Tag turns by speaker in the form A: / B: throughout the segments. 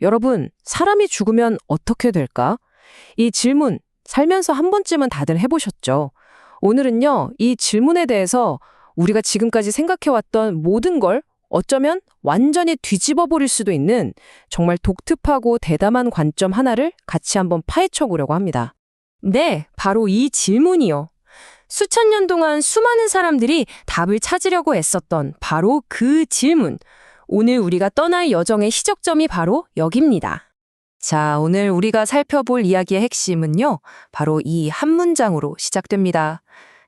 A: 여러분, 사람이 죽으면 어떻게 될까? 이 질문, 살면서 한 번쯤은 다들 해보셨죠? 오늘은요, 이 질문에 대해서 우리가 지금까지 생각해왔던 모든 걸 어쩌면 완전히 뒤집어 버릴 수도 있는 정말 독특하고 대담한 관점 하나를 같이 한번 파헤쳐 보려고 합니다. 네, 바로 이 질문이요. 수천 년 동안 수많은 사람들이 답을 찾으려고 애썼던 바로 그 질문. 오늘 우리가 떠날 여정의 시작점이 바로 여기입니다. 자, 오늘 우리가 살펴볼 이야기의 핵심은요, 바로 이 한 문장으로 시작됩니다.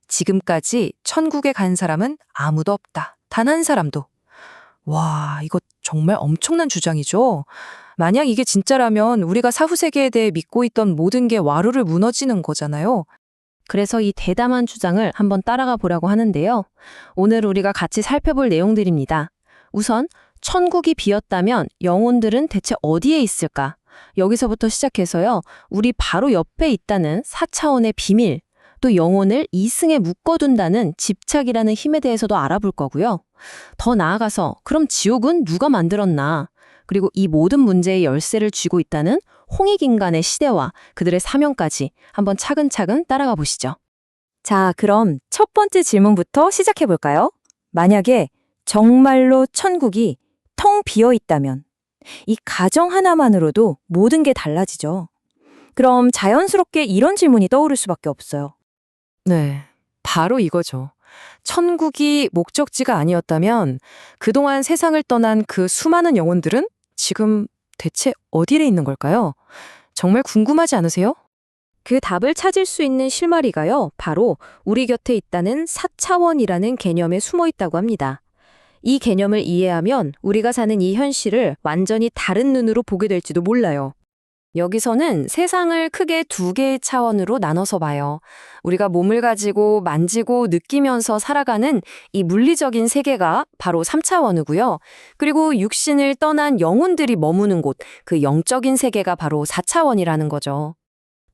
A: 지금까지 천국에 간 사람은 아무도 없다. 단 한 사람도. 와, 이거 정말 엄청난 주장이죠? 만약 이게 진짜라면 우리가 사후세계에 대해 믿고 있던 모든 게 와르르 무너지는 거잖아요. 그래서 이 대담한 주장을 한번 따라가 보려고 하는데요. 오늘 우리가 같이 살펴볼 내용들입니다. 우선 천국이 비었다면 영혼들은 대체 어디에 있을까? 여기서부터 시작해서요. 우리 바로 옆에 있다는 4차원의 비밀, 또 영혼을 이승에 묶어둔다는 집착이라는 힘에 대해서도 알아볼 거고요. 더 나아가서 그럼 지옥은 누가 만들었나? 그리고 이 모든 문제의 열쇠를 쥐고 있다는 홍익인간의 시대와 그들의 사명까지 한번 차근차근 따라가 보시죠. 자, 그럼 첫 번째 질문부터 시작해 볼까요? 만약에 정말로 천국이 텅 비어 있다면 이 가정 하나만으로도 모든 게 달라지죠. 그럼 자연스럽게 이런 질문이 떠오를 수밖에 없어요. 네, 바로 이거죠. 천국이 목적지가 아니었다면 그동안 세상을 떠난 그 수많은 영혼들은 지금 대체 어디에 있는 걸까요? 정말 궁금하지 않으세요? 그 답을 찾을 수 있는 실마리가요, 바로 우리 곁에 있다는 4차원이라는 개념에 숨어 있다고 합니다. 이 개념을 이해하면 우리가 사는 이 현실을 완전히 다른 눈으로 보게 될지도 몰라요. 여기서는 세상을 크게 두 개의 차원으로 나눠서 봐요. 우리가 몸을 가지고 만지고 느끼면서 살아가는 이 물리적인 세계가 바로 3차원이고요. 그리고 육신을 떠난 영혼들이 머무는 곳, 그 영적인 세계가 바로 4차원이라는 거죠.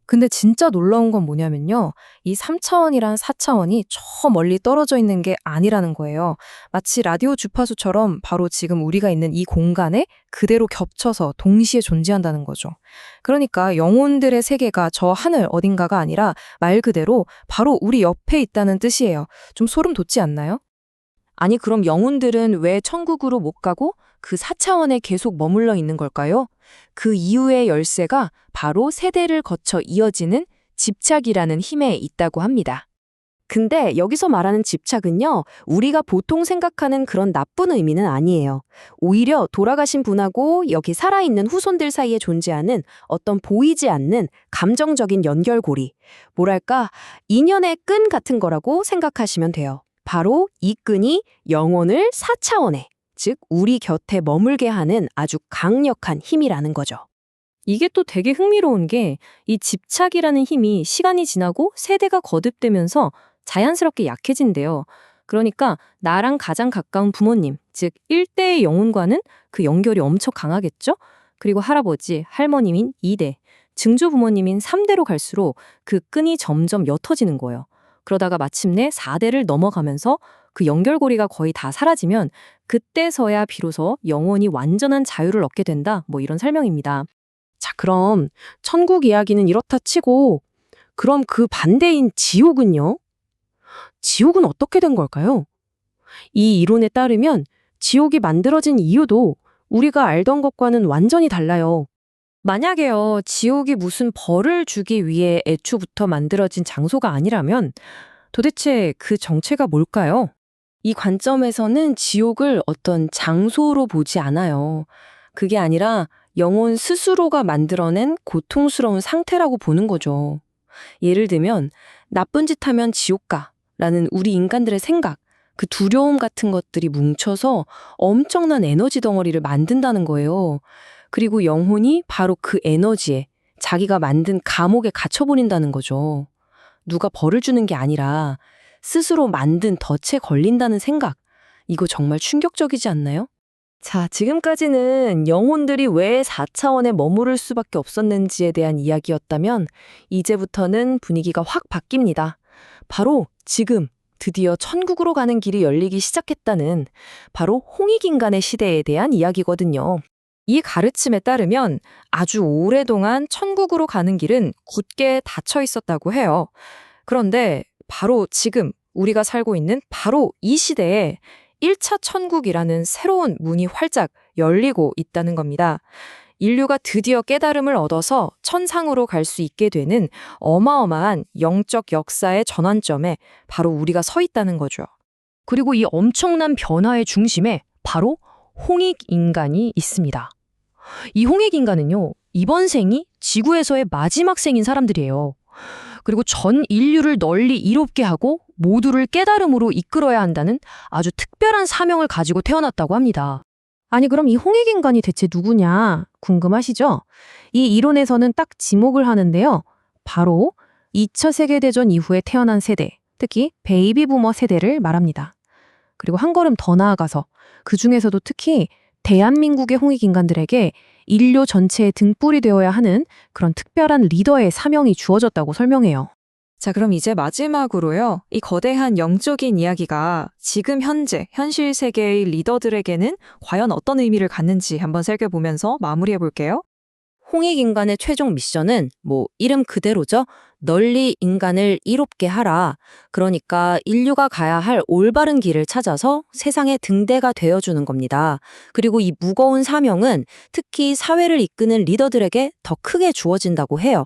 A: 근데 진짜 놀라운 건 뭐냐면요. 이 3차원이랑 4차원이 저 멀리 떨어져 있는 게 아니라는 거예요. 마치 라디오 주파수처럼 바로 지금 우리가 있는 이 공간에 그대로 겹쳐서 동시에 존재한다는 거죠. 그러니까 영혼들의 세계가 저 하늘 어딘가가 아니라 말 그대로 바로 우리 옆에 있다는 뜻이에요. 좀 소름 돋지 않나요? 아니, 그럼 영혼들은 왜 천국으로 못 가고 그 4차원에 계속 머물러 있는 걸까요? 그 이유의 열쇠가 바로 세대를 거쳐 이어지는 집착이라는 힘에 있다고 합니다. 근데 여기서 말하는 집착은요, 우리가 보통 생각하는 그런 나쁜 의미는 아니에요. 오히려 돌아가신 분하고 여기 살아있는 후손들 사이에 존재하는 어떤 보이지 않는 감정적인 연결고리, 뭐랄까, 인연의 끈 같은 거라고 생각하시면 돼요. 바로 이 끈이 영혼을 4차원에, 즉 우리 곁에 머물게 하는 아주 강력한 힘이라는 거죠. 이게 또 되게 흥미로운 게 이 집착이라는 힘이 시간이 지나고 세대가 거듭되면서 자연스럽게 약해진대요. 그러니까 나랑 가장 가까운 부모님, 즉 1대의 영혼과는 그 연결이 엄청 강하겠죠? 그리고 할아버지, 할머님인 2대, 증조 부모님인 3대로 갈수록 그 끈이 점점 옅어지는 거예요. 그러다가 마침내 4대를 넘어가면서 그 연결고리가 거의 다 사라지면 그때서야 비로소 영혼이 완전한 자유를 얻게 된다. 뭐 이런 설명입니다. 자, 그럼 천국 이야기는 이렇다 치고 그럼 그 반대인 지옥은요? 지옥은 어떻게 된 걸까요? 이 이론에 따르면 지옥이 만들어진 이유도 우리가 알던 것과는 완전히 달라요. 만약에요, 지옥이 무슨 벌을 주기 위해 애초부터 만들어진 장소가 아니라면 도대체 그 정체가 뭘까요? 이 관점에서는 지옥을 어떤 장소로 보지 않아요. 그게 아니라 영혼 스스로가 만들어낸 고통스러운 상태라고 보는 거죠. 예를 들면 나쁜 짓 하면 지옥 가라는 우리 인간들의 생각, 그 두려움 같은 것들이 뭉쳐서 엄청난 에너지 덩어리를 만든다는 거예요. 그리고 영혼이 바로 그 에너지에 자기가 만든 감옥에 갇혀버린다는 거죠. 누가 벌을 주는 게 아니라 스스로 만든 덫에 걸린다는 생각. 이거 정말 충격적이지 않나요? 자, 지금까지는 영혼들이 왜 4차원에 머무를 수밖에 없었는지에 대한 이야기였다면 이제부터는 분위기가 확 바뀝니다. 바로 지금 드디어 천국으로 가는 길이 열리기 시작했다는 바로 홍익인간의 시대에 대한 이야기거든요. 이 가르침에 따르면 아주 오랫동안 천국으로 가는 길은 굳게 닫혀 있었다고 해요. 그런데 바로 지금 우리가 살고 있는 바로 이 시대에 1차 천국이라는 새로운 문이 활짝 열리고 있다는 겁니다. 인류가 드디어 깨달음을 얻어서 천상으로 갈 수 있게 되는 어마어마한 영적 역사의 전환점에 바로 우리가 서 있다는 거죠.
B: 그리고 이 엄청난 변화의 중심에 바로 홍익인간이 있습니다. 이 홍익인간은요, 이번 생이 지구에서의 마지막 생인 사람들이에요. 그리고 전 인류를 널리 이롭게 하고 모두를 깨달음으로 이끌어야 한다는 아주 특별한 사명을 가지고 태어났다고 합니다. 아니, 그럼 이 홍익인간이 대체 누구냐 궁금하시죠? 이 이론에서는 딱 지목을 하는데요. 바로 2차 세계대전 이후에 태어난 세대, 특히 베이비 부머 세대를 말합니다. 그리고 한 걸음 더 나아가서 그 중에서도 특히 대한민국의 홍익인간들에게 인류 전체의 등불이 되어야 하는 그런 특별한 리더의 사명이 주어졌다고 설명해요.
A: 자, 그럼 이제 마지막으로요. 이 거대한 영적인 이야기가 지금 현재, 현실 세계의 리더들에게는 과연 어떤 의미를 갖는지 한번 살펴보면서 마무리해 볼게요.
B: 홍익인간의 최종 미션은 이름 그대로죠. 널리 인간을 이롭게 하라. 그러니까 인류가 가야 할 올바른 길을 찾아서 세상의 등대가 되어주는 겁니다. 그리고 이 무거운 사명은 특히 사회를 이끄는 리더들에게 더 크게 주어진다고 해요.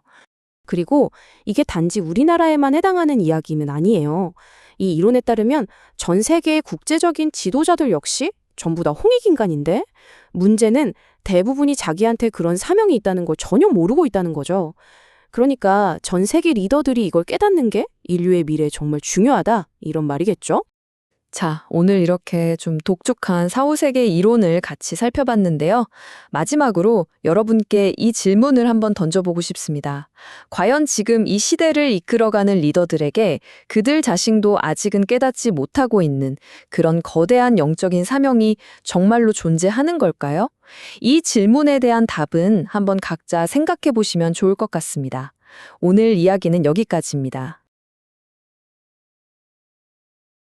C: 그리고 이게 단지 우리나라에만 해당하는 이야기는 아니에요. 이 이론에 따르면 전 세계의 국제적인 지도자들 역시 전부 다 홍익인간인데 문제는 대부분이 자기한테 그런 사명이 있다는 걸 전혀 모르고 있다는 거죠. 그러니까 전 세계 리더들이 이걸 깨닫는 게 인류의 미래에 정말 중요하다 이런 말이겠죠?
A: 자, 오늘 이렇게 좀 독특한 사후세계 이론을 같이 살펴봤는데요. 마지막으로 여러분께 이 질문을 한번 던져보고 싶습니다. 과연 지금 이 시대를 이끌어가는 리더들에게 그들 자신도 아직은 깨닫지 못하고 있는 그런 거대한 영적인 사명이 정말로 존재하는 걸까요? 이 질문에 대한 답은 한번 각자 생각해 보시면 좋을 것 같습니다. 오늘 이야기는 여기까지입니다.